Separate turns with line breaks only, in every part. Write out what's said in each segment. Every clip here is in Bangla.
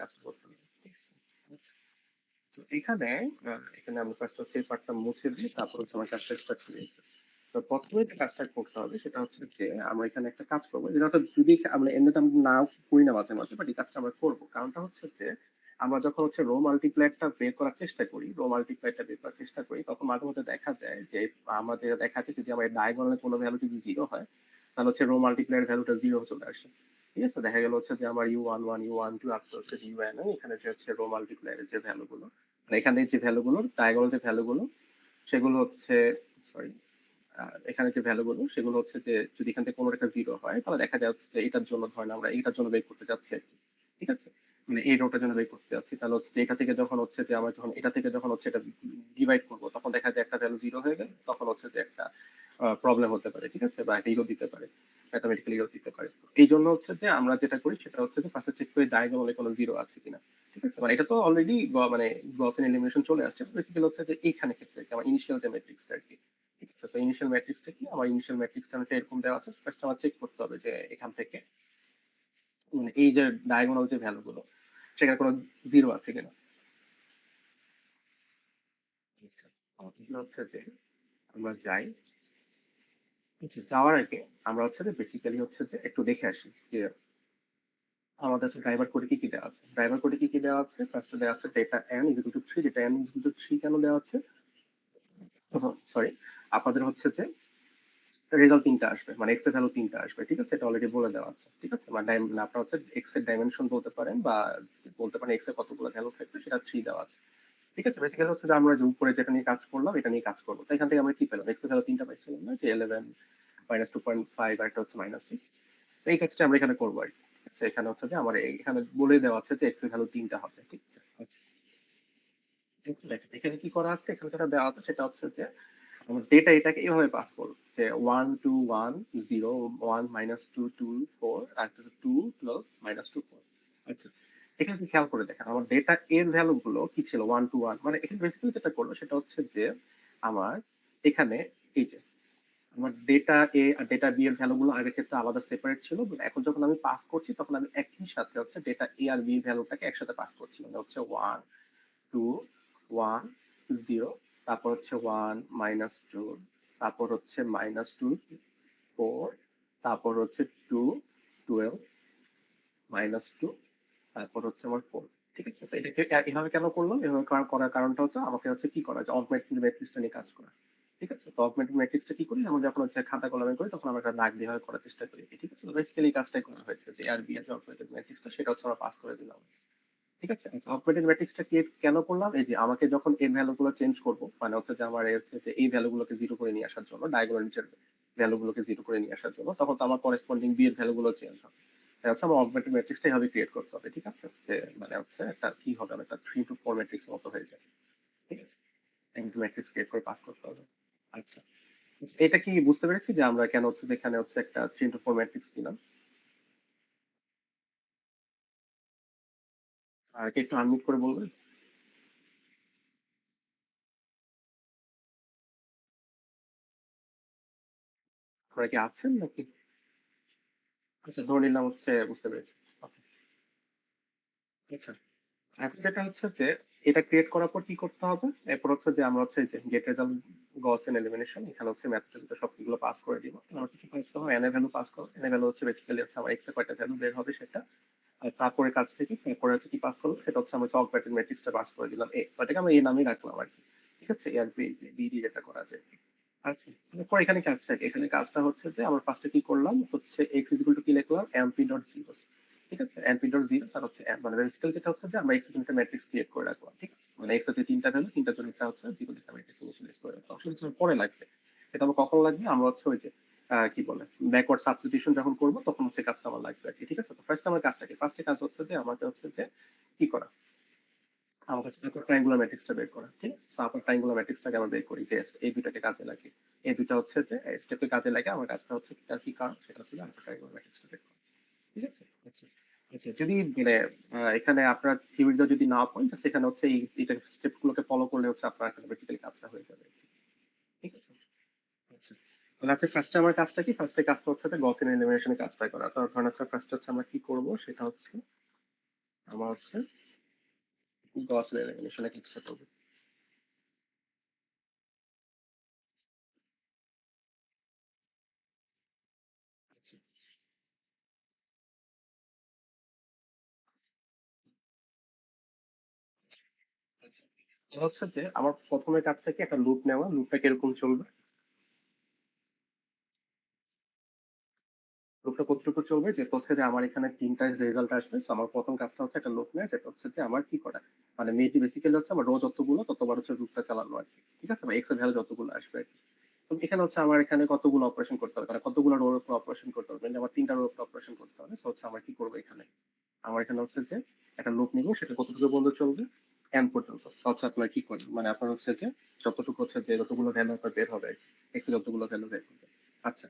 কাজটা করতে হবে, ঠিক আছে? আচ্ছা, তো এখানে আমি ফার্স্ট হচ্ছে এই পার্টটা মুছে দিই, তারপর হচ্ছে আমার কাজটা স্টার্ট করি। তো প্রথমে যে কাজটা করতে হবে সেটা হচ্ছে যে আমরা এখানে একটা কাজ করবো, যেটা হচ্ছে যদি আমরা এমনিতে আমরা না করি না মাঝে মাঝে, বাট এই কাজটা আমরা করবো। কারণটা হচ্ছে যে আমরা যখন হচ্ছে রো মাল্টিপ্লায়ারটা বের করার চেষ্টা করি, তখন মাঝে মধ্যে দেখা যায় যে আমাদের দেখা যায় যদি আমার ডায়াগোনালে কোনো ভ্যালু যদি জিরো হয়, তাহলে হচ্ছে রো মাল্টিপ্লায়ার ভ্যালুটা জিরো চলে আসে। ঠিক আছে, দেখা গেল হচ্ছে যে আমার U11 U12 আপ টু হচ্ছে UN, এখানে যে হচ্ছে রো মাল্টিপ্লায়ারের যে ভ্যালুগুলো, মানে এখানে যে ভ্যালুগুলো ডায়াগোনাল যে ভ্যালুগুলো সেগুলো হচ্ছে, সরি, এখানে যে ভ্যালুগুলো সেগুলো হচ্ছে যে যদি এখান থেকে কোনো একটা জিরো হয় তাহলে দেখা যাচ্ছে যে এটার জন্য ধরেন আমরা এটার জন্য বের করতে যাচ্ছি আর কি। ঠিক আছে, মানে এই রোটার জন্য বের করতে যাচ্ছি, তাহলে হচ্ছে যে এটা থেকে যখন হচ্ছে যে আমরা যখন এটা থেকে যখন হচ্ছে এটা ডিভাইড করবো তখন দেখা যায় একটা ভ্যালু জিরো হয়ে গেলে তখন হচ্ছে যে একটা প্রবলেম হতে পারে, ঠিক আছে, বা একটা ইরো দিতে পারে, ম্যাথমেটিক্যাল ইরো দিতে পারে। এই জন্য হচ্ছে যে আমরা যেটা করি সেটা হচ্ছে যে ফার্স্টে চেক করি ডায়াগোনালে কোনো জিরো আছে কিনা। ঠিক আছে, মানে এটা তো অলরেডি মানে গসেন এলিমিনেশন চলে আসছে, বেসিক্যালি হচ্ছে যে এইখানে ক্ষেত্রে আমার ইনিশিয়াল যে ম্যাট্রিক্সটা আর কি। ঠিক আছে, ইনিশিয়াল ম্যাট্রিক্সটা কি, আমার ইনিশিয়াল ম্যাট্রিক্সটা আমাকে এরকম দেওয়া আছে, ফার্স্ট আমার চেক করতে হবে যে এখান থেকে মানে এই যে ডায়াগোনাল যে ভ্যালু গুলো সেখানে কোনো জিরো আছে কিনা। আচ্ছা, আমাকে হচ্ছে যে আমরা যাই, আচ্ছা যাওয়ার আগে আমরা হচ্ছে যে বেসিক্যালি হচ্ছে যে একটু দেখে আসি যে আমাদের হচ্ছে ড্রাইভার কোডে কি কি দেওয়া আছে। ড্রাইভার কোডে কি কি দেওয়া আছে, ফার্স্টে দেওয়া আছে data n is equal two 3, data n is equal two 3 কেন দেওয়া আছে, সরি, আপনাদের হচ্ছে যে রেজাল্ট তিনটা আসবে, মানে এক্স এর ভ্যালু তিনটা আসবে, ঠিক আছে, এটা অলরেডি বলে দেওয়া আছে। ঠিক আছে, মানে মানে আপনার হচ্ছে এক্স এর ডাইমেনশন বলতে পারেন বা বলতে পারেন এক্স এর কতগুলো ভ্যালু থাকবে সেটা 3 দেওয়া আছে। ঠিক আছে, বেসিক্যালি হচ্ছে যে আমরা যে উপরে যেটা নিয়ে কাজ করলাম এটা নিয়ে কাজ করবো, তো এখান থেকে আমরা কি পেলাম, এক্স এর ভ্যালু তিনটা পাইছিলাম না, যে 11 -2.5 আর একটা হচ্ছে -6। তো এই কাজটা আমরা এখানে করবো আর কি। ঠিক আছে, এখানে হচ্ছে যে আমার এখানে বলে দেওয়া আছে যে এক্স এর ভ্যালু তিনটা হবে। ঠিক আছে, আচ্ছা দেখেন এখানে কি করা আছে, এখানে যেটা দেওয়া আছে সেটা হচ্ছে যে ডেটা এটাকে এইভাবে পাস করো যে 1 2 1 0 1 -2 2 4 আর 2 12 -2 4। আচ্ছা, এখানে কি খেয়াল করে দেখেন আমার ডেটা এর ভ্যালু গুলো কি ছিল 1 2 1, মানে এখানে বেসিক্যালি যেটা করলো সেটা হচ্ছে যে আমার এখানে এই যে আমার ডেটা এ আর ডেটা বি এর ভ্যালু গুলো আগের ক্ষেত্রে আলাদা সেপারেট ছিল, but এখন যখন আমি পাস করছি তখন আমি একই সাথে হচ্ছে ডেটা এ আর বি ভ্যালুটাকে একসাথে পাস করছি, মানে হচ্ছে 1 2 1 0, তারপর হচ্ছে 1 -2, তারপর হচ্ছে -2 4, তারপর হচ্ছে 2 12 -2, তারপর হচ্ছে আমার 4। ঠিক আছে, তো এটাকে এভাবে কেন করলাম, এভাবে করার কারণটা হচ্ছে আমাকে হচ্ছে কি করা যায়, অগমেন্টেড ম্যাট্রিক্সটা নিয়ে কাজ করা। ঠিক আছে, তো অগমেন্টেড ম্যাট্রিক্সটা কি করি, আমরা যখন হচ্ছে খাতা কলমে করি তখন আমরা একটা দাগ দিয়ে করার চেষ্টা করি। ঠিক আছে, তো বেসিক্যালি কাজটাই করা হয়েছে যে আর বি এর যে অগমেন্টেড ম্যাট্রিক্সটা সেটা হচ্ছে আমরা পাস করে দিলাম। ঠিক আছে, আচ্ছা অপারেটিং ম্যাট্রিক্সটা কি কেন করলাম, এই যে আমাকে যখন এর ভ্যালু গুলো চেঞ্জ করবো, মানে হচ্ছে যে আমার হচ্ছে যে এই ভ্যালু গুলোকে জিরো করে নিয়ে আসার জন্য, ডায়াগোনাল নিচের ভ্যালু গুলোকে জিরো করে নিয়ে আসার জন্য, তখন তো আমার করেসপন্ডিং বি এর ভ্যালু গুলো চেঞ্জ হবে। তাই হচ্ছে আমার অপারেটিং ম্যাট্রিক্সটা এইভাবে ক্রিয়েট করতে হবে। ঠিক আছে, যে মানে হচ্ছে একটা কি হবে, একটা 3 to 4 ম্যাট্রিক্স মতো হয়ে যায়। ঠিক আছে, একটা ম্যাট্রিক্স ক্রিয়েট করে পাস করতে হবে। আচ্ছা, আচ্ছা, এটা কি বুঝতে পেরেছি যে আমরা কেন হচ্ছে যে এখানে হচ্ছে একটা 3 to 4 ম্যাট্রিক্স দিলাম। আর কি একটু আনমিউট করে বলবেন, আপনারা কি আছেন নাকি? আচ্ছা, ধরে নিলাম হচ্ছে বুঝতে পেরেছি। Okay, আচ্ছা, এখন যেটা হচ্ছে যে এটা ক্রিয়েট করার পর কি করতে হবে, এরপর হচ্ছে যে আমরা হচ্ছে যে গেট রেজাল্ট গসেন এলিমিনেশন, এখানে হচ্ছে ম্যাথটা সবগুলো পাস করে দিব। আমরা কি পাস করবো, এন এর ভ্যালু পাস করবো, এন এর ভ্যালু হচ্ছে বেসিক্যালি হচ্ছে আমার এক্স এর কয়টা ভ্যালু বের হবে সেটা। আর তারপরে কাজ থেকে তারপরে হচ্ছে কি পাস করলো সেটা হচ্ছে আমরা চক প্যাটার্ন ম্যাট্রিক্সটা পাস করে দিলাম এ, এটাকে আমরা এই নামই রাখলাম আর কি। ঠিক আছে, এর বি বি দিয়ে যেটা করা যায়। আচ্ছা, তারপর এখানে কাজটা কি, এখানে কাজটা হচ্ছে যে আমরা ফার্স্টে কি করলাম হচ্ছে এক্স ইজ ইকুয়াল টু কি লিখলাম এমপি ডট জিরো। ঠিক আছে, এমপি ডট জিরো আর হচ্ছে মানে বেসিক্যালি যেটা হচ্ছে যে আমরা এক্স এর একটা ম্যাট্রিক্স ক্রিয়েট করে রাখলাম। ঠিক আছে, মানে এক্স এর তিনটা ভ্যালু, তিনটার জন্য একটা হচ্ছে জিরো একটা ম্যাট্রিক্স ইনিশিয়ালাইজ করে রাখলাম, সেটা হচ্ছে পরে লাগবে। এটা আমার কখন লাগবে, আমরা হচ্ছে ওই যে কি বলে ব্যাকওয়ার্ড সাবস্টিটিউশন যখন করবো তখন হচ্ছে কাজটা আমার লাগবে আর কি। ঠিক আছে, তো ফার্স্ট আমার কাজটা কি, ফার্স্টে কাজ হচ্ছে যে আমাকে হচ্ছে যে কি করা, আমার কাছে আপার ট্রায়াঙ্গুলার ম্যাট্রিক্সটা বের করা। ঠিক আছে, সো আপার ট্রায়াঙ্গুলার ম্যাট্রিক্সটাকে আমরা বের করি যে এই দুটাকে কাজে লাগে, এই দুটা হচ্ছে যে স্টেপে কাজে লাগে, আমার কাজটা হচ্ছে তার কি কারণ সেটা হচ্ছে আপার ট্রায়াঙ্গুলার ম্যাট্রিক্সটা বের করা। ঠিক আছে, আচ্ছা, আচ্ছা যদি মানে এখানে আপনার থিওরিটা যদি না পান, জাস্ট এখানে হচ্ছে এই এটা স্টেপ গুলোকে ফলো করলে হচ্ছে আপনার এখানে বেসিক্যালি কাজটা হয়ে যাবে। ঠিক আছে, আচ্ছা, তাহলে আচ্ছা ফার্স্টে আমার কাজটা কি, ফার্স্টে কাজটা হচ্ছে যে গসিয়ান এলিমিনেশনের কাজটা করা। তো ধরেন হচ্ছে ফার্স্ট হচ্ছে আমরা কি করব সেটা হচ্ছে আমার হচ্ছে গস এলিমিনেশনে কাজটা করবো। আচ্ছা আচ্ছা তো হচ্ছে যে আমার প্রথমে কাজটা কি একটা লুপ নেওয়া, লুপটা কিরকম চলবে, লুপটা কতটুকু চলবে যে হচ্ছে যে আমার এখানে তিনটা রেজাল্ট আসবে। So আমার প্রথম কাজটা হচ্ছে একটা লুপ নেওয়া, যেটা হচ্ছে যে আমার কি করা, মানে মেয়েটি বেসিক্যালি হচ্ছে আমার রো যতগুলো ততবার হচ্ছে লুপটা চালানো আর কি, ঠিক আছে, বা এক্স এর ভ্যালু যতগুলো আসবে আর কি। তো এখানে হচ্ছে আমার এখানে কতগুলো অপারেশন করতে হবে, মানে কতগুলো রোর উপর অপারেশন করতে হবে, মানে আমার তিনটা রোর উপর অপারেশন করতে হবে। So হচ্ছে আমার কি করবো এখানে, আমার এখানে হচ্ছে যে একটা লুপ নিব, সেটা কতটুকু পর্যন্ত চলবে, এন পর্যন্ত। তো হচ্ছে আপনার কি করেন, মানে আপনার হচ্ছে যে যতটুকু হচ্ছে যে যতগুলো ভ্যালু আপনার বের হবে, এক্স এর যতগুলো ভ্যালু বের হবে। আচ্ছা,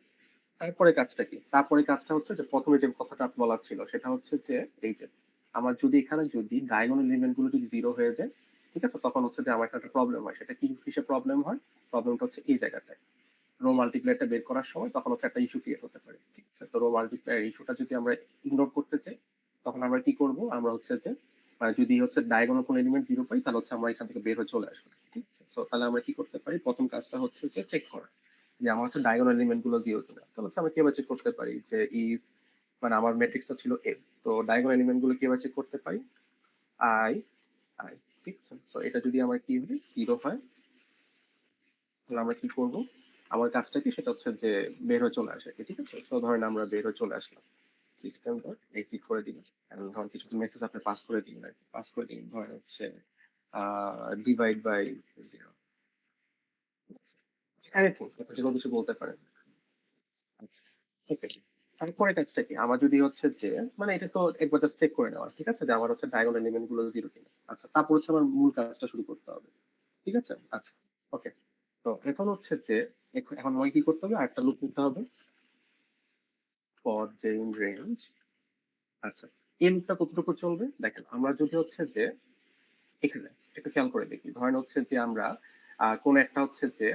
তারপরে কাজটা কি, তারপরে কাজটা হচ্ছে যে প্রথমে যে কথাটা বলার ছিল সেটা হচ্ছে যে এই যে আমার যদি এখানে যদি ডায়াগোনাল এলিমেন্ট গুলো যদি জিরো হয়ে যায়, ঠিক আছে, তখন হচ্ছে যে আমার একটা প্রবলেম হয়। সেটা কি কিসে প্রবলেম হয়, প্রবলেমটা হচ্ছে এই জায়গাটায় রো মাল্টিপ্লায়ারটা বের করার সময় তখন হচ্ছে একটা ইস্যু ক্রিয়েট হতে পারে, ঠিক আছে। তো রো মাল্টিপ্লায়ার ইস্যুটা যদি আমরা ইগনোর করতে চাই, তখন আমরা কি করব, আমরা হচ্ছে যে যদি হচ্ছে ডায়াগোনাল কোন এলিমেন্ট জিরো পাই, তাহলে হচ্ছে আমরা এখান থেকে বের হয়ে চলে আসবো, ঠিক আছে। সো তাহলে আমরা কি করতে পারি, প্রথম কাজটা হচ্ছে যে চেক করা যে আমার হচ্ছে ডায়াগোনাল এলিমেন্ট গুলো জিরো কিনা। তাহলে হচ্ছে আমরা কিভাবে চেক করতে পারি যে ইফ, মানে আমার ম্যাট্রিক্সটা ছিল এ, তো ডায়াগোনাল এলিমেন্ট গুলো কিভাবে চেক করতে পারি, আই আই, ঠিক আছে। সো এটা যদি আমার কি হয়, জিরো হয়, তাহলে আমরা কি করব, আমার কাজটা কি, সেটা হচ্ছে যে বের হয়ে চলে আসে, ঠিক আছে। সো ধরেন আমরা বের হয়ে চলে আসলাম, সিস্টেম ডট এক্সিট করে দিলাম, এবং ধরেন কিছু মেসেজ আপনি পাস করে দিলেন আর কি, পাস করে দিলেন ধরেন হচ্ছে ডিভাইড বাই জিরো, এনিথিং আপনি যে কোনো কিছু বলতে পারেন। আচ্ছা, ওকে। তারপরে কাজটা কি, আমার যদি হচ্ছে যে মানে এটা তো একবার জাস্ট চেক করে নেওয়া, ঠিক আছে, যে আমার হচ্ছে ডায়াগোনাল এলিমেন্ট গুলো জিরো কিনা। আচ্ছা, তারপর হচ্ছে আমার মূল কাজটা শুরু করতে হবে, ঠিক আছে। আচ্ছা, ওকে। তো এখন হচ্ছে যে এখন আমাকে কি করতে হবে, আরেকটা লুপ নিতে হবে ফর জেন রেঞ্জ। আচ্ছা, এই লুপটা কতটুকু চলবে, দেখেন আমরা যদি হচ্ছে যে এখানে একটু খেয়াল করে দেখি, ধরেন হচ্ছে যে আমরা কোন একটা হচ্ছে যে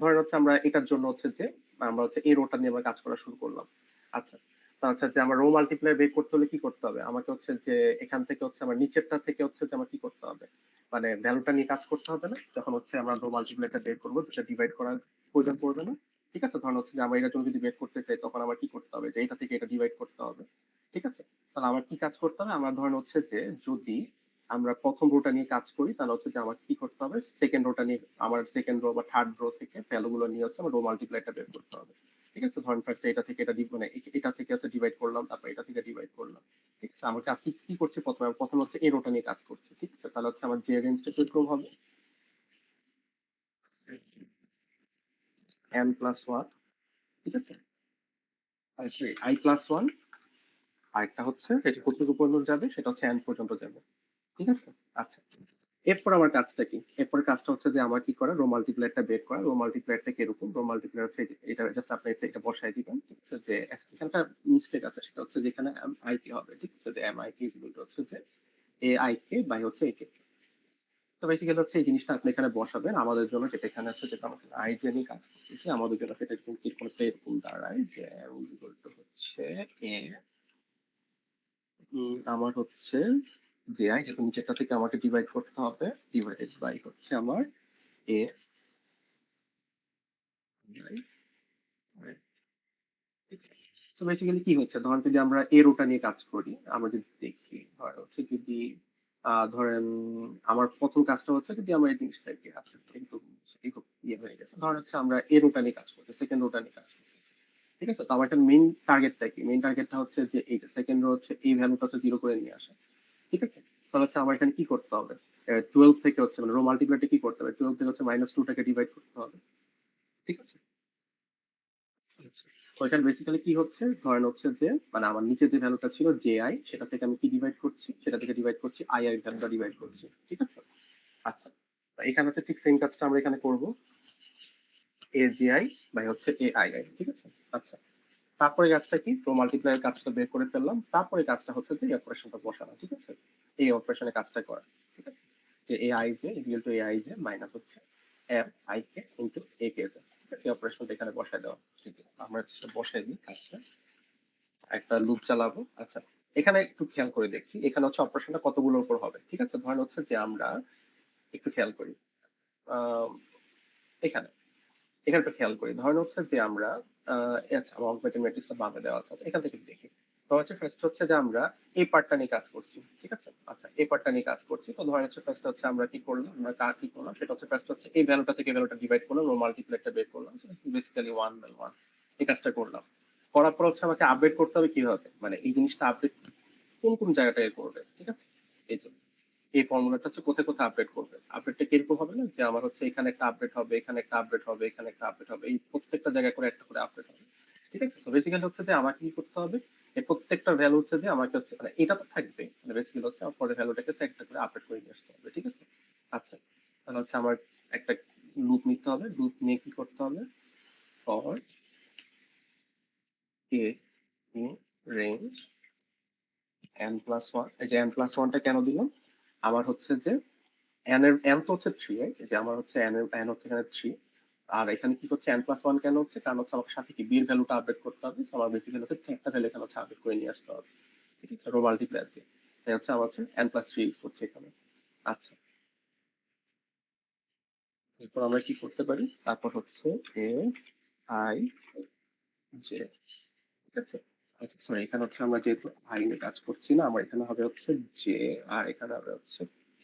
ধরেন হচ্ছে আমরা এটার জন্য হচ্ছে যে আমরা হচ্ছে এই রোটা নিয়ে আমরা কাজ করা শুরু করলাম। আচ্ছা, তো হচ্ছে যে আমার রো মাল্টিপ্লাই বের করতে হলে কি করতে হবে, আমাকে হচ্ছে যে এখান থেকে হচ্ছে আমার নিচেরটা থেকে হচ্ছে যে আমার কি করতে হবে, মানে ভ্যালুটা নিয়ে কাজ করতে হবে না, যখন হচ্ছে আমরা রো মাল্টিপ্লাইটা বের করবো সেটা ডিভাইড করার প্রয়োজন পড়বে না, ঠিক আছে। ধরেন হচ্ছে যে আমরা এটার জন্য যদি বের করতে চাই, তখন আমার কি করতে হবে, যে এটা থেকে এটা ডিভাইড করতে হবে, ঠিক আছে। তাহলে আমার কি কাজ করতে হবে, আমরা ধরেন হচ্ছে যে যদি আমরা প্রথম রোটা নিয়ে কাজ করি, তাহলে হচ্ছে যে আমার কি করতে হবে, সেকেন্ড রোটা নিয়ে, আমার সেকেন্ড রো বা থার্ড রো থেকে ভ্যালু গুলো নিয়ে হচ্ছে আমার রো মাল্টিপ্লাইটা বের করতে হবে, ঠিক আছে। ধরেন ফার্স্ট এটা থেকে এটা মানে এটা থেকে হচ্ছে ডিভাইড করলাম, তারপর এটা থেকে ডিভাইড করলাম, ঠিক আছে। আমার কাজ কি কি করছে, প্রথমে প্রথম হচ্ছে এই রোটা নিয়ে কাজ করছে, ঠিক আছে। তাহলে হচ্ছে আমার যে রেঞ্জটা কিরকম হবে, এন প্লাস ওয়ান, ঠিক আছে, সরি আই প্লাস ওয়ান, আরেকটা হচ্ছে এটা কতটুকু পর্যন্ত যাবে, সেটা হচ্ছে এন পর্যন্ত যাবে, ঠিক আছে। আচ্ছা, এরপর আমার কাজটা কি, এরপর কাজটা হচ্ছে যে আমার কি করা, রো মাল্টিপ্লায়ারটা বের করা। রো মাল্টিপ্লায়ারটা কিরকম, রো মাল্টিপ্লায়ার হচ্ছে যে এটা জাস্ট আপনি এটা বসাই দিবেন, ঠিক আছে। যে আচ্ছা, এখানে একটা মিস্টেক আছে, সেটা হচ্ছে যেখানে এম আই কে হবে, ঠিক আছে, যে M I K is equal to হচ্ছে যে এ আই কে বাই হচ্ছে এ কে। তো বেসিক্যালি হচ্ছে এই জিনিসটা আপনি এখানে বসাবেন আমাদের জন্য, যেটা এখানে হচ্ছে যেটা আমাদের আই জেনে কাজ করতেছে আমাদের জন্য, সেটা কিন্তু এরকম এরকম দাঁড়ায় যে এম ইজ ইকুয়াল টু হচ্ছে এ, আমার হচ্ছে যে আই, যেহেতু নিচেরটা থেকে আমাকে ডিভাইড করতে হবে, ডিভাইডেড বাই হচ্ছে আমার এ বাই। তো বেসিক্যালি কি হচ্ছে, ধরেন যদি আমরা এ রোটা নিয়ে কাজ করি, আমরা যদি দেখি ধরেন হচ্ছে যদি ধরেন আমার প্রথম কাজটা হচ্ছে যদি আমরা এই জিনিসটাকে আছে একটু একটু ইয়ে হয়ে গেছে, ধরেন হচ্ছে আমরা এ রোটা নিয়ে কাজ করছি, সেকেন্ড রোটা নিয়ে কাজ করতেছি, ঠিক আছে। তো আমার একটা মেইন টার্গেটটা কি, মেইন টার্গেটটা হচ্ছে যে এইটা সেকেন্ড রো হচ্ছে এই ভ্যালুটা হচ্ছে জিরো করে নিয়ে আসা, ঠিক আছে। তাহলে হচ্ছে আমার এখানে কি করতে হবে, টুয়েলভ থেকে হচ্ছে মানে রো মাল্টিপ্লাইটা কি করতে হবে, টুয়েলভ থেকে হচ্ছে মাইনাস টু টাকে ডিভাইড করতে হবে, ঠিক আছে। আচ্ছা, তো এখানে বেসিক্যালি কি হচ্ছে, ধরেন হচ্ছে যে মানে আমার নিচে যে ভ্যালুটা ছিল জে আই, সেটা থেকে আমি কি ডিভাইড করছি, সেটা থেকে ডিভাইড করছি আই আই ভ্যালুটা ডিভাইড করছি, ঠিক আছে। আচ্ছা, তো এখানে হচ্ছে ঠিক সেম কাজটা আমরা এখানে করব, এ জে আই বাই হচ্ছে এ আই আই, ঠিক আছে। আচ্ছা, তারপরে কাজটা কি, প্রো মাল্টিপ্লাইয়ের কাজটা বের করে ফেললাম, তারপরে কাজটা হচ্ছে যে এই অপারেশনটা বসানো, ঠিক আছে, এই অপারেশনে কাজটা করা, ঠিক আছে। যে A I J is equal to A I J minus হচ্ছে F I K into A K J, ঠিক আছে। অপারেশনটা এখানে বসায় দেওয়া, ঠিক আছে। আমরা সেটা বসাই দিই কাজটা, একটা লুপ চালাবো। আচ্ছা, এখানে একটু খেয়াল করে দেখি, এখানে হচ্ছে অপারেশনটা কতগুলোর উপর হবে। ঠিক আছে, ধরেন হচ্ছে যে আমরা একটু খেয়াল করি আহ এখানে এখানে একটু খেয়াল করি, ধরেন হচ্ছে যে আমরা আচ্ছা আমার অপারেটিং ম্যাট্রিক্সটা বামে দেওয়া আছে, আচ্ছা, এখান থেকে দেখি। তো হচ্ছে ফার্স্ট হচ্ছে যে আমরা এই পার্টটা নিয়ে কাজ করছি, ঠিক আছে। আচ্ছা, এই পার্টটা নিয়ে কাজ করছি, তো ধরেন হচ্ছে ফার্স্ট হচ্ছে আমরা কি করলাম, আমরা কি করলাম সেটা হচ্ছে ফার্স্ট হচ্ছে এই ভ্যালুটা থেকে ভ্যালুটা ডিভাইড করলাম, মাল্টিপ্লাইটা বের করলাম, বেসিক্যালি 1/1 এই কাজটা করলাম। করার পর হচ্ছে আমাকে আপডেট করতে হবে কিভাবে, মানে এই জিনিসটা আপডেট কোন কোন জায়গাটায় করবে, ঠিক আছে। এই যে এই ফর্মুলাটা হচ্ছে কোথায় কোথায় আপডেট করবে, আপডেটটা কিরকম হবে না, যে আমার হচ্ছে এখানে একটা আপডেট হবে, এখানে একটা আপডেট হবে, এখানে একটা আপডেট হবে, এই প্রত্যেকটা জায়গায় করে একটা করে আপডেট হবে, ঠিক আছে। তো বেসিক্যালি হচ্ছে যে আমাকে কি করতে হবে, এই প্রত্যেকটা ভ্যালু হচ্ছে যে আমাকে হচ্ছে মানে এটা তো থাকবে, মানে বেসিক্যালি হচ্ছে আমার পরের ভ্যালুটাকে হচ্ছে একটা করে আপডেট করে নিয়ে আসতে হবে, ঠিক আছে। আচ্ছা, তাহলে হচ্ছে আমার একটা লুপ নিতে হবে, লুপ নিয়ে কি করতে হবে, for a in range n+1। এই যে n+1টা কেন দিলাম, আমার হচ্ছে যে n তো হচ্ছে 3, এই যে আমার হচ্ছে n হচ্ছে এখানে 3, আর এখানে কি হচ্ছে n+1 কেন হচ্ছে, কারণ হচ্ছে আমার সাথে কি b এর ভ্যালুটা আপডেট করতে হবে, সো আমার বেসিক্যালি হচ্ছে চারটা ভ্যালু এখানে হচ্ছে আপডেট করে নিয়ে আসতে হবে, ঠিক আছে, রো মাল্টিপ্লাই দিয়ে। তাই হচ্ছে আমার হচ্ছে n+3 ইউজ করছে এখানে। আচ্ছা, এরপর আমরা কি করতে পারি, তারপর হচ্ছে a i j, ঠিক আছে। আচ্ছা সরি, এখানে হচ্ছে আমরা যেহেতু i নিয়ে কাজ করছি না, আমার এখানে হবে হচ্ছে j, আর এখানে হবে হচ্ছে k।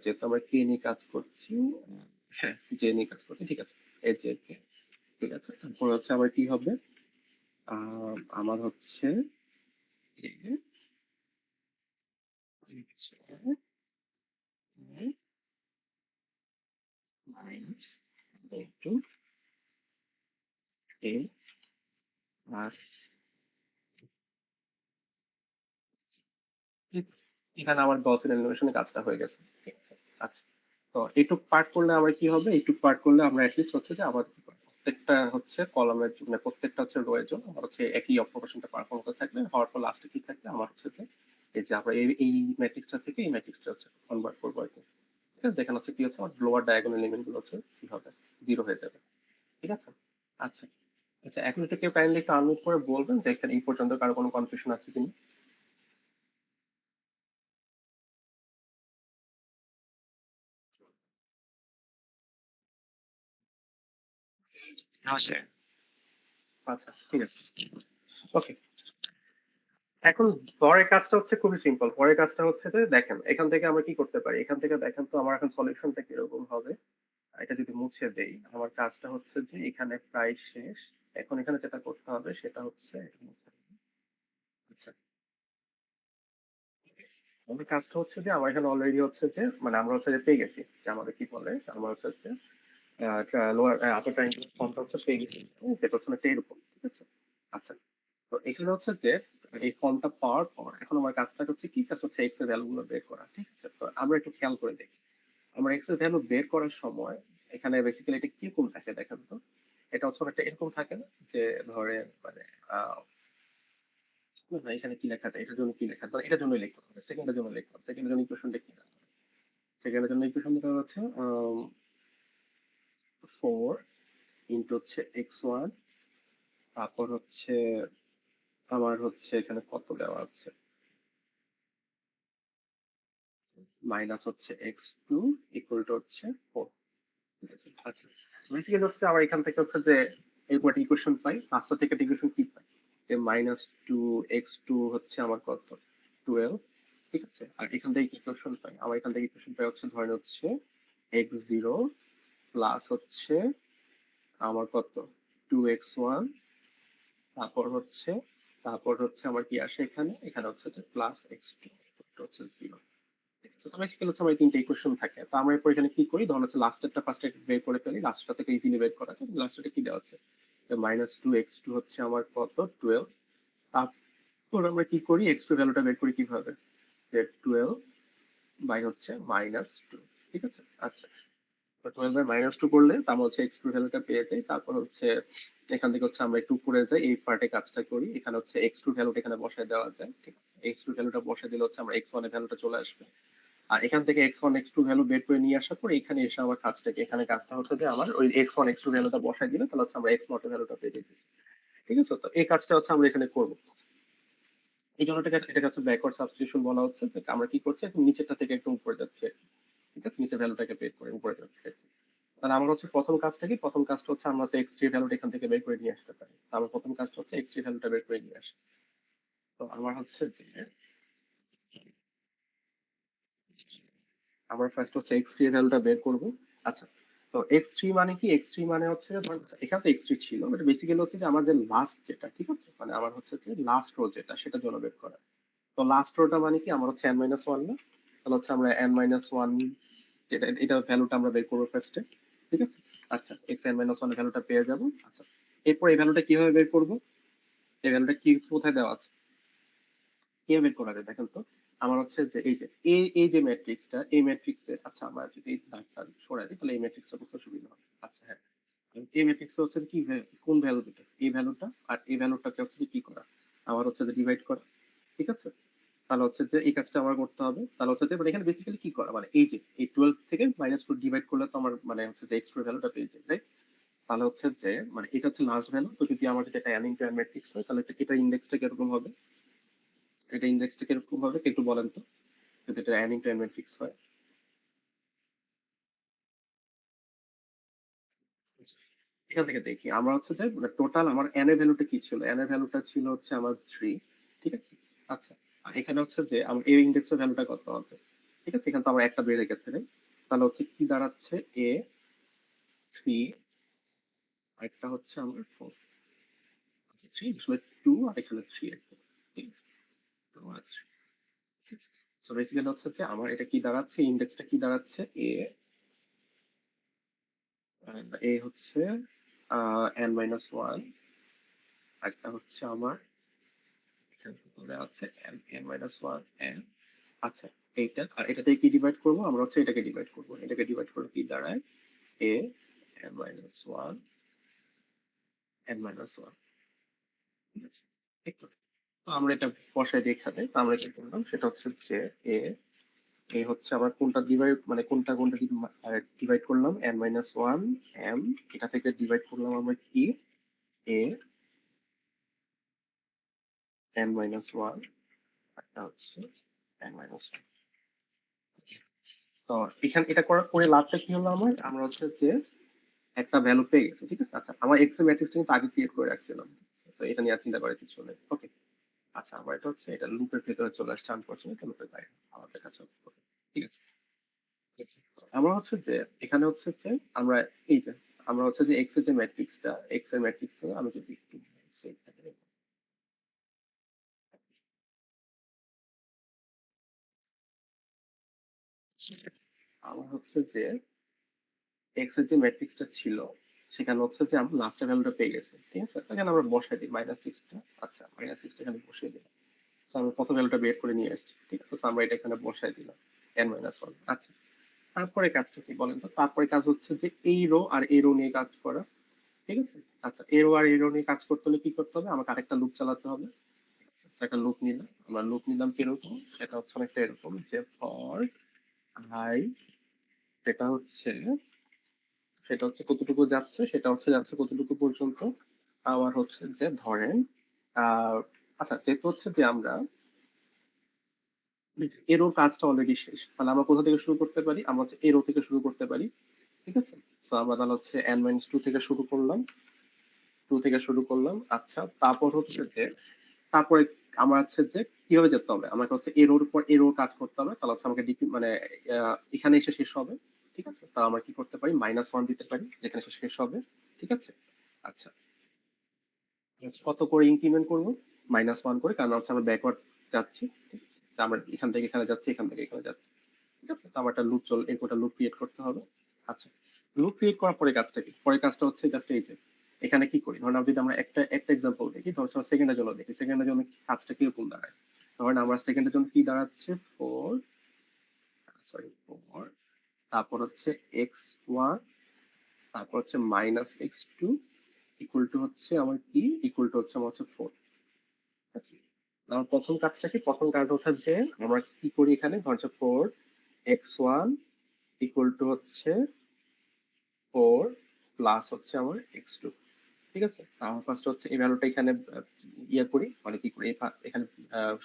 যেহেতু আমরা কে নিয়ে কাজ করছি, হ্যাঁ জে নিয়ে কাজ করছি, ঠিক আছে, এই যে কে, ঠিক আছে। তারপর হচ্ছে আমার কি হবে, আমার হচ্ছে মাইনাস টু এ আর এখানে আমার গসের এলিমিনেশনের কাজটা হয়ে গেছে, ঠিক আছে। আচ্ছা, তো এইটুক পার্ট করলে আমার কি হবে, এইটুক পার্ট করলে আমরা অ্যাটলিস্ট হচ্ছে যে আমার প্রত্যেকটা হচ্ছে কলামের মানে প্রত্যেকটা হচ্ছে রো এর জন্য আমার হচ্ছে একই অপারেশনটা পারফর্ম করতে থাকবে, হওয়ার পর লাস্টে কি থাকবে আমার হচ্ছে যে এই যে আমরা এই ম্যাট্রিক্সটা থেকে এই ম্যাট্রিক্সটা হচ্ছে কনভার্ট করবো আর কি, ঠিক আছে। যেখানে হচ্ছে কি হচ্ছে আমার লোয়ার ডায়াগোনাল এলিমেন্ট গুলো হচ্ছে কি হবে, জিরো হয়ে যাবে, ঠিক আছে। আচ্ছা, আচ্ছা এখন এটা কেউ কাইন্ডলি একটু আনমিউট করে বলবেন যে এখানে এই পর্যন্ত কারো কোনো কনফিউশন আছে কিনা।
No, sir.
আচ্ছা ঠিক আছে, ওকে। এখন পরের কাজটা হচ্ছে খুবই সিম্পল, পরের কাজটা হচ্ছে যে দেখেন এখান থেকে আমরা কি করতে পারি, এখান থেকে দেখেন তো আমার এখন সলিউশনটা কিরকম হবে। এটা যদি মুছে দেই, আমার কাজটা হচ্ছে যে এখানে প্রায় শেষ। এখন এখানে যেটা করতে হবে সেটা হচ্ছে আচ্ছা, আমার কাজটা হচ্ছে যে আমার এখানে অলরেডি হচ্ছে যে মানে আমরা হচ্ছে যে পেয়ে গেছি যে আমাদের কি বলে, আমরা হচ্ছে লোয়ার আপার ট্রায়াঙ্গুলার ফর্মটা হচ্ছে পেয়ে গেছি, যেটা হচ্ছে একটা এরকম, ঠিক আছে। আচ্ছা, তো এখানে হচ্ছে যে এই ফর্মটা পাওয়ার পর এখন আমার কাজটা হচ্ছে কি, জাস্ট হচ্ছে এক্স এর ভ্যালু গুলো বের করা, ঠিক আছে। তো আমরা একটু খেয়াল করে দেখি, আমরা এক্স এর ভ্যালু বের করার সময় এখানে বেসিক্যালি এটা কিরকম থাকে দেখেন তো। এটা হচ্ছে একটা এরকম থাকে না, যে ধরে মানে আহ না, এখানে কি লেখা যায়, এটার জন্য কি লেখা যায়, এটার জন্য লিখতে হবে, সেকেন্ডের জন্য লিখতে হবে, সেকেন্ডের জন্য ইকুয়েশনটা কি, সেকেন্ডের জন্য ইকুয়েশন যেটা হচ্ছে 4 হচ্ছে x1, তারপর হচ্ছে আমার হচ্ছে এখানে কত দেওয়া আছে, মাইনাস হচ্ছে x2 ইকুয়াল টু হচ্ছে 4, ঠিক আছে। আচ্ছা, বেসিক্যালি হচ্ছে আমার এখান থেকে হচ্ছে যে এরকম একটা ইকুয়েশন পাই, পাঁচটা থেকে একটা ইকুয়েশন কি পাই, -2 x2 হচ্ছে আমার কত 12, ঠিক আছে। আর এখান থেকে ইকুয়েশন পাই, আমার এখান থেকে ইকুয়েশন পাই হচ্ছে ধরেন হচ্ছে x0 প্লাস হচ্ছে আমার কত 2x1, তারপর হচ্ছে আমার কি আসে এখানে, এখানে হচ্ছে যে প্লাস x2 হচ্ছে 0, ঠিক আছে। তো বেসিক্যালি হচ্ছে আমার এই তিনটে ইকুয়েশন থাকে, তো আমরা এরপর এখানে কি করি, ধরুন হচ্ছে লাস্টেরটা ফার্স্ট বের করে ফেলি, লাস্টটা থেকে ইজিলি বের করা যায়, লাস্টটা কি দেওয়া আছে -2 x2 হচ্ছে আমার কত 12, তারপর আমরা কি করি x2 ভ্যালুটা বের করি কিভাবে, যে 12 বাই হচ্ছে -2, ঠিক আছে। আচ্ছা, তো 12/-2 করলে আমরা হচ্ছে x2 ভ্যালুটা পেয়ে যাই, তারপর হচ্ছে এখান থেকে হচ্ছে আমরা একটু উপরে যাই, এই পার্টে কাজটা করি, এখানে হচ্ছে x2 ভ্যালুটা এখানে বসায় দেওয়া যায়, ঠিক আছে। x2 ভ্যালুটা বসায় দিলে হচ্ছে আমরা x1 এর ভ্যালুটা চলে আসবে, আর এখান থেকে x1 x2 ভ্যালু বের করে নিয়ে আসার পর এখানে এসে আমার কাজটা কি, এখানে কাজটা হচ্ছে যে আমার ওই x1 x2 ভ্যালুটা বসায় দিলে তাহলে হচ্ছে আমরা x0 এর ভ্যালুটা পেয়ে যেতেছি, ঠিক আছে। তো এই কাজটা হচ্ছে আমরা এখানে করব, এই জন্য এটাকে হচ্ছে ব্যাকওয়ার্ড সাবস্টিটিউশন বলা হচ্ছে, যে আমরা কি করছি একদম নিচেরটা থেকে একদম উপরে যাচ্ছে, ঠিক আছে, নিচের ভ্যালুটাকে বের করে উপরে যাচ্ছে। তাহলে আমার হচ্ছে প্রথম কাজটা কি, প্রথম কাজটা হচ্ছে আমরা তো এক্স থ্রি ভ্যালুটা এখান থেকে বের করে নিয়ে আসতে পারি। আমার প্রথম কাজটা হচ্ছে এক্স থ্রি ভ্যালুটা বের করে নিয়ে আসা। তো আমার হচ্ছে যে আমরা ফার্স্ট হচ্ছে এক্স থ্রি ভ্যালুটা বের করব। আচ্ছা, তো এক্স থ্রি মানে কি, এক্স থ্রি মানে হচ্ছে যে ধরেন এখানে তো এক্স থ্রি ছিল, বাট বেসিক্যালি হচ্ছে যে আমাদের লাস্ট যেটা, ঠিক আছে, মানে আমার হচ্ছে যে লাস্ট রো যেটা, সেটার জন্য বের করা। তো লাস্ট রোটা মানে কি আমার হচ্ছে এন মাইনাস ওয়ান না, তাহলে হচ্ছে আমরা এন মাইনাস ওয়ান এটা ভ্যালুটা আমরা বের করবো ফার্স্টে, ঠিক আছে। আচ্ছা, এক্স এন মাইনাস ওয়ান ভ্যালুটা পেয়ে যাবো। আচ্ছা, এরপর এই ভ্যালুটা কিভাবে বের করবো, এই ভ্যালুটা কি কোথায় দেওয়া আছে, কে বের করা যায় দেখেন তো। আমার হচ্ছে যে এই যে ম্যাট্রিক্সটা, এই ম্যাট্রিক্সের, আচ্ছা আমরা যদি এই দাগটা সরাই দিই তাহলে এই ম্যাট্রিক্সটা বুঝতে সুবিধা হবে। আচ্ছা হ্যাঁ, এই ম্যাট্রিক্স হচ্ছে যে কি কোন ভ্যালু দুটো, এই ভ্যালুটা আর এই ভ্যালুটাকে হচ্ছে যে কি করা, আমার হচ্ছে যে ডিভাইড করা, ঠিক আছে। তাহলে হচ্ছে যে এই কাজটা আমার করতে হবে। তাহলে হচ্ছে যে মানে এখানে বেসিক্যালি কি করা, মানে এই যে এই 12 থেকে মাইনাস টু ডিভাইড করলে তো আমার মানে হচ্ছে যে এক্স টু ভ্যালুটা পেয়ে যায়, রাইট। তাহলে হচ্ছে যে মানে এটা হচ্ছে লাস্ট ভ্যালু, তো যদি আমার যদি এটা n ইনটু n ম্যাট্রিক্স হয় তাহলে এটা ইন্ডেক্সটা কিরকম হবে, এটা ইন্ডেক্সটা কিরকম হবে একটু বলেন তো, যদি এটা n ইনটু n ম্যাট্রিক্স হয়। এখান থেকে দেখি আমরা হচ্ছে যে টোটাল আমার n এর ভ্যালুটা কি ছিল, n এর ভ্যালুটা ছিল হচ্ছে আমার 3, ঠিক আছে। আচ্ছা, আর এখানে হচ্ছে যে আমার a ইন্ডেক্সের ভ্যালুটা কত হবে, ঠিক আছে, এখানে তো আমার একটা বেড়ে গেছে রে। তাহলে হচ্ছে কি দাঁড়াচ্ছে, a 3, আরেকটা হচ্ছে আমার 4, আচ্ছা 3 আসলে 2 আর এখানে 3 একটা, ঠিক আছে, 2 আর 3, ঠিক আছে। সো বেসিক্যালি হচ্ছে যে আমার এটা কি দাঁড়াচ্ছে, ইন্ডেক্সটা কি দাঁড়াচ্ছে, a হচ্ছে n মাইনাস ওয়ান, একটা হচ্ছে আমার এখানে দেওয়া আছে n মাইনাস ওয়ান n। আচ্ছা, এইটা আর এটা থেকে কি ডিভাইড করবো, আমরা হচ্ছে এটাকে ডিভাইড করবো, এটাকে ডিভাইড করলে কি দাঁড়ায়, a n minus one n minus one, ঠিক আছে, ঠিক তো। তো আমরা এটা বসাই দিয়ে এখানে, তো আমরা এটা করলাম সেটা হচ্ছে যে a, এই হচ্ছে আবার কোনটা ডিভাইড মানে কোনটা কোনটা ডিভাইড করলাম, n মাইনাস ওয়ান m, এটা থেকে ডিভাইড করলাম আমরা কি, a n মাইনাস ওয়ান, একটা হচ্ছে n মাইনাস ওয়ান। তো এখানে এটা করার পরে লাভটা কি হলো আমার, আমরা হচ্ছে যে একটা ভ্যালু পেয়ে গেছি, ঠিক আছে। আচ্ছা, আমার এক্স এর ম্যাট্রিক্সটা কিন্তু আগে ক্রিয়েট করে রাখছিলাম, তো এটা নিয়ে আর চিন্তা করার কিছু নেই, ওকে। আচ্ছা, আমার এটা হচ্ছে এটা লুপের ভেতরে চলে আসছে, আনফরচুনেট এটা লুপের বাইরে আমার দেখা চলে, ঠিক আছে, ঠিক আছে। আমরা হচ্ছে যে এখানে হচ্ছে যে আমরা এই যে আমরা হচ্ছে যে এক্স এর যে ম্যাট্রিক্সটা, এক্স এর ম্যাট্রিক্স আমি যদি একটু save থাকে, আমার হচ্ছে যে এক্স এর যে ম্যাট্রিক্সটা ছিল সেখানে হচ্ছে যে আমরা লাস্টের ভ্যালুটা পেয়ে গেছি, ঠিক আছে, এখানে আমরা বসাই দিই মাইনাস সিক্সটা। আচ্ছা, মাইনাস সিক্সটা এখানে বসিয়ে দিই। So, আমরা প্রথম ভ্যালুটা বের করে নিয়ে আসছি, ঠিক আছে। So, আমরা এটা এখানে বসাই দিলাম n মাইনাস ওয়ান। আচ্ছা, তারপরে কাজটা কি বলেন তো, তারপরে কাজ হচ্ছে যে এই রো আর এই রো নিয়ে কাজ করা, ঠিক আছে। আচ্ছা, এই রো আর এই রো নিয়ে কাজ করতে হলে কি করতে হবে, আমাকে আরেকটা লুপ চালাতে হবে। আচ্ছা, so একটা লুপ নিলাম, আমরা লুপ নিলাম কিরকম, সেটা হচ্ছে অনেকটা এরকম যে ফর i, সেটা হচ্ছে সেটা হচ্ছে কতটুকু যাচ্ছে, সেটা হচ্ছে যাচ্ছে কতটুকু পর্যন্ত, আবার হচ্ছে যে ধরেন আহ আচ্ছা, যেহেতু হচ্ছে যে আমরা এরো কাজটা অলরেডি শেষ, তাহলে আমরা কোথা থেকে শুরু করতে পারি, আমরা হচ্ছে এরো থেকে শুরু করতে পারি, ঠিক আছে। সো আমরা তাহলে হচ্ছে n মাইনাস টু থেকে শুরু করলাম, টু থেকে শুরু করলাম। আচ্ছা, তারপর হচ্ছে যে তারপরে আমার হচ্ছে যে কিভাবে যেতে হবে, আমাকে হচ্ছে এরোর পর এরোর কাজ করতে হবে, তাহলে হচ্ছে আমাকে মানে এখানে এসে শেষ হবে, ঠিক আছে। তা আমরা কি করতে পারি, মাইনাস ওয়ান দিতে পারি যেখানে এসে শেষ হবে, ঠিক আছে। আচ্ছা, কত করে ইনক্রিমেন্ট করবো, মাইনাস ওয়ান করে, কারণ হচ্ছে আমরা ব্যাকওয়ার্ড যাচ্ছি, ঠিক আছে। যে আমরা এখান থেকে এখানে যাচ্ছি, এখান থেকে এখানে যাচ্ছি, ঠিক আছে। তো আমার একটা লুপ এরপর একটা লুপ ক্রিয়েট করতে হবে। আচ্ছা, লুপ ক্রিয়েট করার পরে কাজটা কি, পরের কাজটা হচ্ছে জাস্ট এই যে এখানে কি করি, ধরেন যদি আমরা একটা একটা এক্সাম্পল দেখি, ধরুন সেকেন্ডের জন্য দেখি, সেকেন্ডের জন্য কাজটা কিরকম দাঁড়ায়। ধরেন আমার সেকেন্ডের জন্য কি দাঁড়াচ্ছে, ফোর, সরি ফোর, তারপর হচ্ছে এক্স ওয়ান, তারপর হচ্ছে minus x two, equal to হচ্ছে আমার কি, ইকুয়াল টু হচ্ছে আমার হচ্ছে ফোর, ঠিক আছে। আমার প্রথম কাজটা কি, প্রথম কাজ হচ্ছে যে আমরা কি করি এখানে, ধর হচ্ছে four x one equal to হচ্ছে ফোর প্লাস হচ্ছে আমার এক্স টু, ঠিক আছে? আমার ফার্স্ট হচ্ছে এই ভ্যালুটা এখানে ইয়ে করি, মানে কি করি এখানে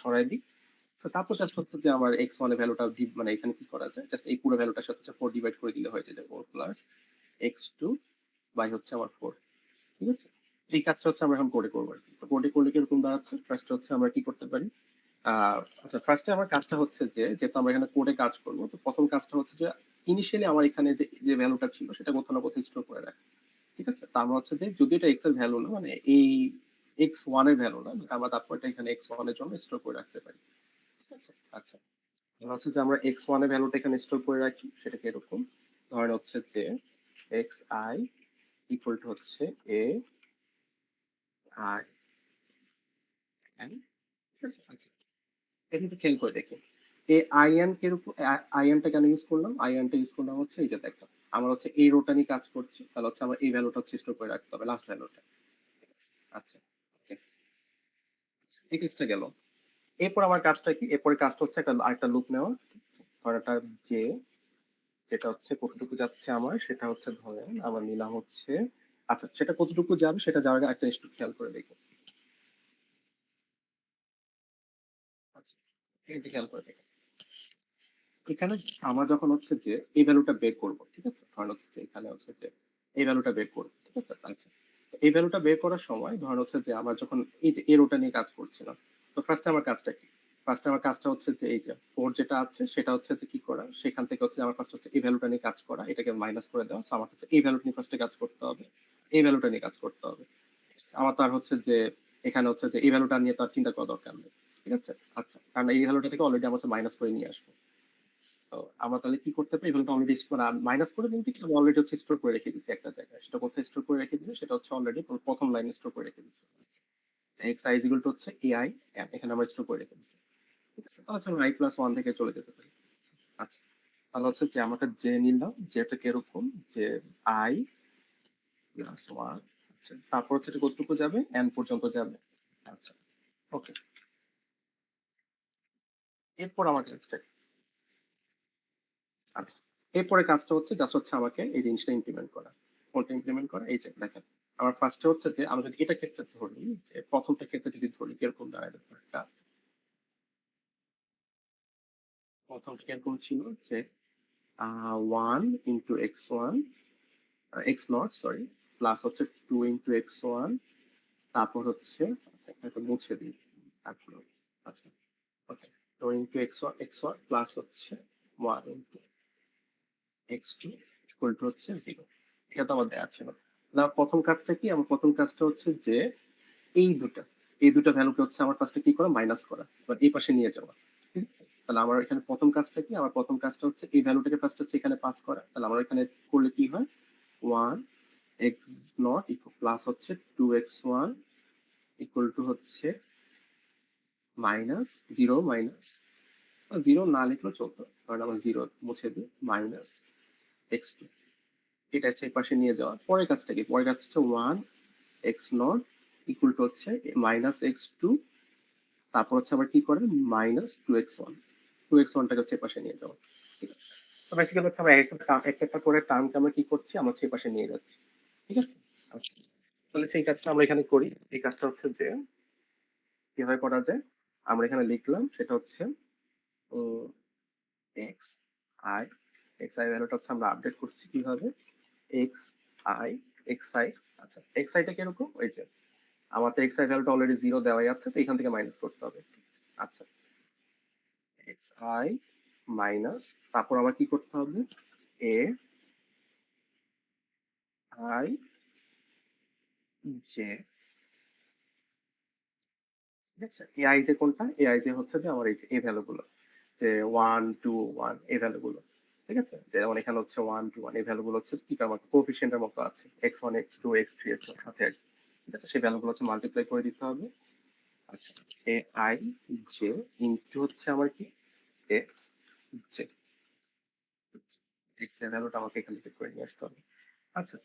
সরাই দিই। তো তারপর জাস্ট হচ্ছে যে আমার x1 এর ভ্যালুটা মানে এখানে কি করা যায়, জাস্ট এই পুরো ভ্যালুটার সাথে হচ্ছে 4 ডিভাইড করে দিলে হয়ে যায় 4 প্লাস x2 বাই হচ্ছে আমার 4। ঠিক আছে? এই কাজটা হচ্ছে আমরা এখন কোডে করবো আর কি। তো কোডে করলে কিরকম দাঁড়াচ্ছে, ফার্স্ট হচ্ছে আমরা কি করতে পারি, আচ্ছা ফার্স্টে আমার কাজটা হচ্ছে যে যেহেতু আমরা এখানে কোডে কাজ করবো, তো প্রথম কাজটা হচ্ছে যে ইনিশিয়ালি আমার এখানে যে যে ভ্যালুটা ছিল সেটা কোথাও না কোথাও স্টোর করে রাখি। ঠিক আছে? তা আমরা হচ্ছে যে যদি এটা এক্স এর ভ্যালু না, মানে এই x1 এর ভ্যালু না, আমরা তারপর এটা এখানে x1 এর জন্য স্টোর করে রাখতে পারি। ঠিক আছে? আচ্ছা, এবার হচ্ছে যে আমরা x1 এর ভ্যালুটা এখানে স্টোর করে রাখি, সেটাকে এরকম ধরেন হচ্ছে যে xi ইকুয়াল টু হচ্ছে a i n। ঠিক আছে? আচ্ছা, এটা একটু খেয়াল করে দেখি এই আইএন কিরকম, আইএনটা কেন ইউজ করলাম, আইএনটা ইউজ করলাম হচ্ছে এই যে দেখো আমরা হচ্ছে এই রোটা নিয়ে কাজ করছি, তাহলে হচ্ছে আমার এই ভ্যালুটা হচ্ছে স্টোর করে রাখতে হবে, লাস্ট ভ্যালুটা। ঠিক আছে? আচ্ছা, ওকে, এই কাজটা গেল। এরপর আমার কাজটা কি, এরপরে কাজটা হচ্ছে একটা আরেকটা লুপ নেওয়া। ঠিক আছে? ধর একটা যে যেটা হচ্ছে কতটুকু যাচ্ছে আমার, সেটা হচ্ছে ধরেন আমার নিলাম হচ্ছে, আচ্ছা সেটা কতটুকু যাবে সেটা যাওয়ার আগে একটা একটু খেয়াল করে দেখো। আচ্ছা, এটা খেয়াল করে দেখো, এখানে আমরা যখন হচ্ছে যে এই ভ্যালুটা বের করব, ঠিক আছে, ধরেন হচ্ছে যে এখানে হচ্ছে যে এই ভ্যালুটা বের করব, ঠিক আছে, আচ্ছা তো এই ভ্যালুটা বের করার সময় ধরেন হচ্ছে যে আমরা যখন এই যে এরোটা নিয়ে কাজ করছিলাম, তো ফার্স্টে আমার কাজটা কি, ফার্স্টে আমার কাজটা হচ্ছে যে এই যে ফোর যেটা আছে সেটা হচ্ছে যে কি করা, সেখান থেকে হচ্ছে আমার ফার্স্ট হচ্ছে এই ভ্যালুটা নিয়ে কাজ করা, এটাকে মাইনাস করে দেওয়া, সো আমার হচ্ছে এই ভ্যালুটা নিয়ে ফার্স্টে কাজ করতে হবে, এই ভ্যালুটা নিয়ে কাজ করতে হবে। ঠিক আছে? আমার তো আর হচ্ছে যে এখানে হচ্ছে যে এই ভ্যালুটা নিয়ে তো আর চিন্তা করা দরকার নেই। ঠিক আছে? আচ্ছা, কারণ এই ভ্যালুটা থেকে অলরেডি আমার মাইনাস করে নিয়ে আসবো। তো আমরা তাহলে কি করতে পারি, এগুলো অলরেডি মাইনাস করে বলতে কি, আমি অলরেডি হচ্ছে স্টোর করে রেখে দিচ্ছি একটা জায়গায়, সেটা কোথায় স্টোর করে রেখে দিচ্ছি, সেটা হচ্ছে অলরেডি প্রথম লাইনে স্টোর করে রেখে দিচ্ছি। এক্স আই ইকুয়াল টু হচ্ছে এআই, এখানে আমরা স্টোর করে রেখে দিচ্ছি। ঠিক আছে? তাহলে হচ্ছে আই প্লাস ওয়ান থেকে চলে যেতে পারি। আচ্ছা, তাহলে হচ্ছে যে আমরা যে নিলাম যেটা কিরকম, যে আই প্লাস ওয়ান। আচ্ছা, তারপর হচ্ছে এটা কতটুকু যাবে, এন পর্যন্ত যাবে। আচ্ছা, ওকে, এরপর আমার কাজটা কি? আচ্ছা, এরপরে কাজটা হচ্ছে জাস্ট হচ্ছে আমাকে এই জিনিসটা ইমপ্লিমেন্ট করা। কোনটা ইমপ্লিমেন্ট করা, এই যে দেখেন আমার ফার্স্টে হচ্ছে যে আমরা যদি এটা ক্ষেত্রে ধরি, যে প্রথমটা ক্ষেত্রে যদি ধরি কিরকম দাঁড়ায় ব্যাপারটা, প্রথমটা কিরকম ছিল যে one into x one, x naught sorry, plus হচ্ছে টু ইন্টু এক্স ওয়ান, তারপর হচ্ছে আচ্ছা একটা মুছে দিই তারপর, আচ্ছা okay, two into x one plus হচ্ছে one into x two equal to হচ্ছে জিরো। এটা তো আমার দেওয়া ছিল না। প্রথম কাজটা কি, আমার প্রথম কাজটা হচ্ছে যে এই দুটা এই দুটা ভ্যালুকে হচ্ছে আমার ফার্স্টে কি করা, মাইনাস করা, এবার এই পাশে নিয়ে যাওয়া। ঠিক আছে? তাহলে আমার এখানে প্রথম কাজটা কি, আমার প্রথম কাজটা হচ্ছে এই ভ্যালুটাকে ফার্স্ট হচ্ছে এখানে পাস করা, তাহলে আমার এখানে করলে কি হয়, one x naught equal plus হচ্ছে two x one equal to হচ্ছে মাইনাস জিরো, মাইনাস জিরো না লিখলেও চলতো, কারণ আমার জিরো মুছে দিই, মাইনাস এক্স টু, এটা হচ্ছে এই পাশে নিয়ে যাওয়া। পরের কাজটা কি, পরের কাজ হচ্ছে one x naught equal to হচ্ছে মাইনাস এক্স টু, তারপর হচ্ছে আবার কি করে, minus two x one, two x ওয়ানটাকে হচ্ছে পাশে নিয়ে যাওয়া। ঠিক আছে? তো বেসিক্যালি হচ্ছে আমরা একটা একটা করে টার্মকে আমরা কি করছি, আমরা হচ্ছে পাশে নিয়ে যাচ্ছি। ঠিক আছে? আচ্ছা, তাহলে সেই কাজটা আমরা এখানে করি। এই কাজটা হচ্ছে যে কিভাবে করা যায়, আমরা এখানে লিখলাম সেটা হচ্ছে এক্স আই, এক্স আই ভ্যালুটা হচ্ছে আমরা আপডেট করছি কিভাবে, এক্স আই, এক্স আই, আচ্ছা এক্স আইটা কিরকম, ওই যে আমার তো এক্স আই ভ্যালুটা অলরেডি জিরো দেওয়াই আছে, তো এখান থেকে মাইনাস করতে হবে। ঠিক আছে? আচ্ছা, এক্স আই মাইনাস, তারপর আবার কি করতে হবে, এ আই জে। ঠিক আছে? এ আই জে কোনটা, এ আই জে হচ্ছে যে আমার এই যে এই ভ্যালু গুলো, যে ওয়ান টু ওয়ান এই ভ্যালু গুলো। ঠিক আছে? যেমন এখানে হচ্ছে ওয়ান টু ওয়ান এই ভ্যালু গুলো হচ্ছে কি আমার কোএফিসিয়েন্টের মতো আছে, x one x two x three এর সাথে আর কি। ঠিক আছে? সেই ভ্যালু গুলো হচ্ছে মাল্টিপ্লাই করে দিতে হবে। আচ্ছা, এ আই জে ইনটু হচ্ছে আমার কি, এক্স জে, এক্স এর ভ্যালুটা আমাকে এখান থেকে করে নিয়ে আসতে হবে। আচ্ছা,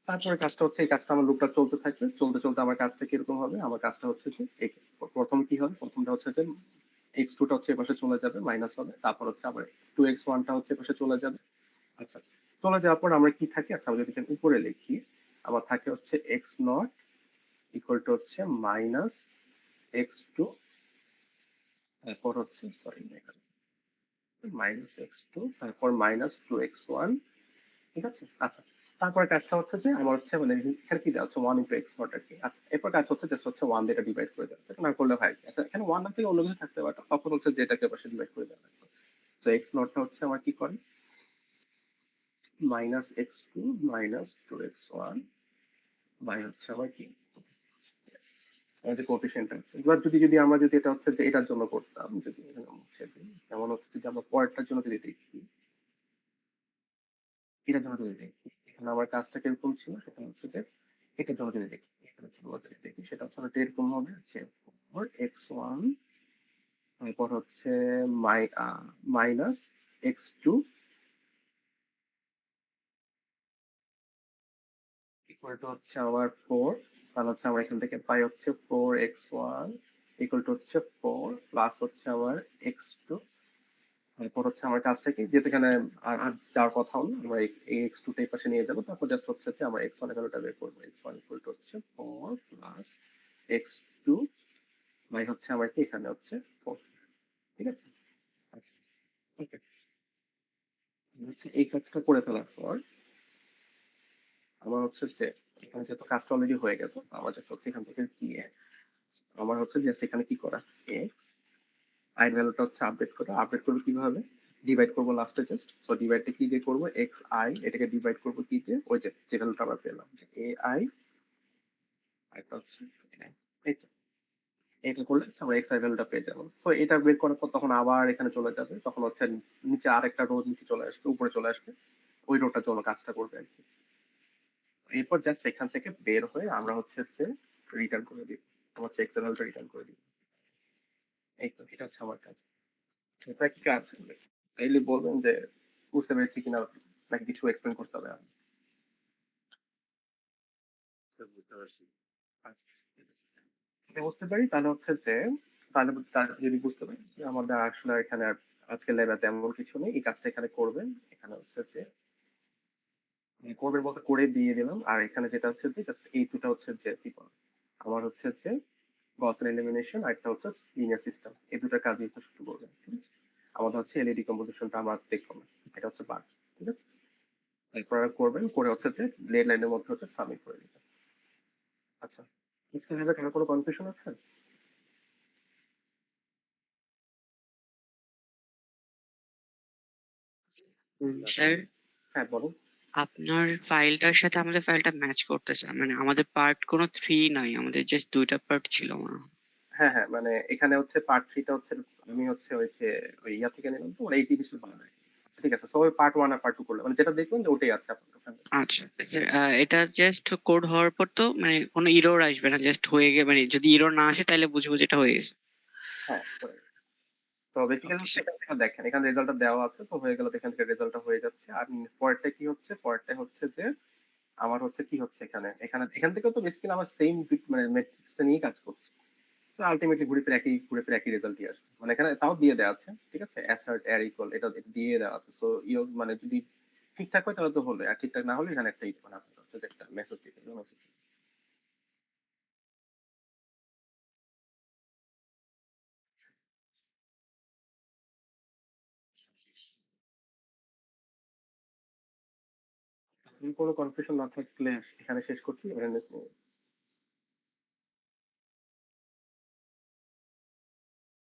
তারপরে কাজটা হচ্ছে এই কাজটা আমার লুপটা চলতে থাকবে, চলতে চলতে আমার কাজটা কিরকম হবে, আমার কাজটা হচ্ছে যে এই যে প্রথম কি হবে, প্রথমটা হচ্ছে যে এক্স টুটা হচ্ছে এপাশে চলে যাবে, মাইনাস হবে, তারপর হচ্ছে আবার টু এক্স ওয়ানটা হচ্ছে এপাশে চলে যাবে। আচ্ছা, চলে যাওয়ার পর আমরা কি থাকি, আচ্ছা আমরা যদি এখানে উপরে লিখি, আমার থাকে হচ্ছে এক্স নট ইকুয়াল টু হচ্ছে মাইনাস এক্স টু, তারপর হচ্ছে সরি মাইনাস এক্স টু, তারপর মাইনাস টু এক্স ওয়ান। ঠিক আছে, আচ্ছা। তারপরে কাজটা হচ্ছে যে আমার হচ্ছে মানে এখানে কি দেওয়া হচ্ছে ওয়ান ইন্টু এক্স নট আর কি। আচ্ছা, এরপর কাজ হচ্ছে জাস্ট হচ্ছে ওয়ান দিয়ে ডিভাইড করে দেওয়া, না করলে হয় কি? আচ্ছা, এখানে ওয়ান না থেকে অন্য কিছু থাকতে পারে, তখন হচ্ছে যেটাকে পাশে ডিভাইড করে দেওয়া লাগবে। তো এক্স নটটা হচ্ছে আমার কি করে minus x two minus two x one by হচ্ছে আমার কি আমার যে কোএফিসিয়েন্ট আছে। এবার যদি যদি আমরা যদি এটা হচ্ছে যে এটার জন্য করতাম, যদি এখানে মুছে দিই, যেমন হচ্ছে যদি আমরা পরেরটার জন্য যদি দেখি, এটার জন্য যদি দেখি, এখানে আমার কাজটা কিরকম ছিল, সেটা হচ্ছে যে এটার জন্য যদি দেখি, এখানে ছিল যদি দেখি, সেটা হচ্ছে অনেকটা এরকম হবে যে ফোর এক্স ওয়ান, তারপর হচ্ছে minus x two equal to হচ্ছে আমার ফোর, তাহলে হচ্ছে আমরা এখান থেকে পাই হচ্ছে four x one equal to হচ্ছে ফোর প্লাস হচ্ছে আমার এক্স টু। তারপর হচ্ছে আমার কাজটা কি, যেহেতু এখানে আর যাওয়ার কথা হলো, আমরা এই এক্স টু এই পাশে নিয়ে যাবো, তারপর জাস্ট হচ্ছে যে আমরা এক্স ওয়ান ভ্যালুটা বের করবো। এক্স ওয়ান ইকুয়াল টু হচ্ছে four plus x two by হচ্ছে আমার কি এখানে হচ্ছে ফোর। ঠিক আছে, আচ্ছা, ওকে। হচ্ছে এই কাজটা করে ফেলার পর আমার হচ্ছে যে এখানে যেহেতু কাজটা অলরেডি হয়ে গেছে, আমার জাস্ট হচ্ছে এখান থেকে গিয়ে আমার হচ্ছে জাস্ট এখানে কি করা, এক্স আই ভ্যালুটা হচ্ছে আপডেট করা। আপডেট করবো কিভাবে, ডিভাইড করবো লাস্টে জাস্ট। সো ডিভাইডটা কি দিয়ে করবো, এক্স আই এটাকে ডিভাইড করবো কি দিয়ে, ওই যে যে ভ্যালুটা আমরা পেলাম যে এ আই, আরেকটা হচ্ছে এই তো। এটা করলে হচ্ছে আমরা এক্স আই ভ্যালুটা পেয়ে যাবো। সো এটা বের করার পর তখন আবার এখানে চলে যাবে, তখন হচ্ছে নিচে আরেকটা রো নিচে চলে আসবে, উপরে চলে আসবে, ওই রোটার জন্য কাজটা করবে আর কি। এরপর জাস্ট এখান থেকে বের হয়ে আমরা হচ্ছে যে রিটার্ন করে দিব, আমার হচ্ছে এক্স এর ভ্যালুটা রিটার্ন করে দিব। এই তো, এটা হচ্ছে আমার কাজ। এটা কি কাজ, তাইলে বলবেন যে বুঝতে পেরেছি কিনা, নাকি কিছু এক্সপ্লেন করতে হবে আর? বুঝতে পারছি। আচ্ছা, ঠিক আছে। যদি বুঝতে পারি তাহলে হচ্ছে যে, তাহলে যদি বুঝতে পারি যে আমাদের আসলে এখানে আর আজকে ল্যাবে তেমন কিছু নেই, এই কাজটা এখানে করবেন। এখানে হচ্ছে যে করবেন বলতে করে দিয়ে দিলাম, আর এখানে যেটা হচ্ছে যে জাস্ট এই দুটা হচ্ছে যে কি বলে, আমার হচ্ছে যে গসেন এলিমিনেশন আর একটা হচ্ছে লিনিয়ার সিস্টেম, এই দুটার কাজই হচ্ছে শুরু করবেন। ঠিক আছে, আমাদের হচ্ছে এলইডি কম্পোজিশনটা আমরা দেখবো না, এটা হচ্ছে বাদ। ঠিক আছে, এরপর আর করবেন, করে হচ্ছে যে লেড লাইনের মধ্যে হচ্ছে সাবমিট করে দিবেন। আচ্ছা, আজকে ভেবে কারো কোনো কনফিউশন আছে?
স্যার,
হ্যাঁ বলুন।
আপনার ফাইলটার সাথে আমাদের ফাইলটা ম্যাচ করতেছে না। মানে আমাদের পার্ট কোনো 3 নাই। আমাদের জাস্ট ২ টা পার্ট ছিল মনে হয়।
হ্যাঁ হ্যাঁ, মানে এখানে হচ্ছে পার্ট থ্রিটা হচ্ছে আমি হচ্ছে ওই যে ওই ইয়া থেকে নিলাম, তো ওরা এই জিনিসটা বানায়। আচ্ছা ঠিক আছে, সবাই পার্ট ওয়ান আর পার্ট টু করলে মানে যেটা দেখবেন যে ওটাই আছে আপনার ওখানে।
আচ্ছা, স্যার, এটা জাস্ট কোড হওয়ার পর তো মানে কোনো এরর আসবে না। জাস্ট হয়ে গে মানে যদি এরর না আসে তাহলে বুঝবো যে এটা হয়ে গেছে।
হ্যাঁ হয়ে গেছে। তো বেসিক্যালি
ওকে
হচ্ছে
স্যার।
এখান থেকে দেখেন, এখানে রেজাল্টটা দেওয়া আছে, তো হয়ে গেল, তো এখান থেকে রেজাল্টটা হয়ে যাচ্ছে। আর পরেরটা কি হচ্ছে, পরেরটা হচ্ছে যে আমার হচ্ছে কি হচ্ছে এখানে, এখানে এখান থেকেও তো বেসিক্যালি আমার সেম মানে ম্যাট্রিক্সটা নিয়ে কাজ করছে। তো আলটিমেটলি ঘুরে ফিরে একই রেজাল্টই আসবে, মানে এখানে তাও দিয়ে দেওয়া আছে। ঠিক আছে, অ্যাসার্ট এর ইকুয়াল এটা দিয়ে দেওয়া আছে। সো মানে যদি ঠিকঠাক হয় তাহলে তো হলো, আর ঠিকঠাক না হলে এখানে একটা মানে আপনার হচ্ছে যে একটা মেসেজ দিতে হবে, মেসেজ। কোনো কনফিউশন না থাকলে এখানে শেষ করছি, অ্যাটেন্ডেন্স নিয়ে।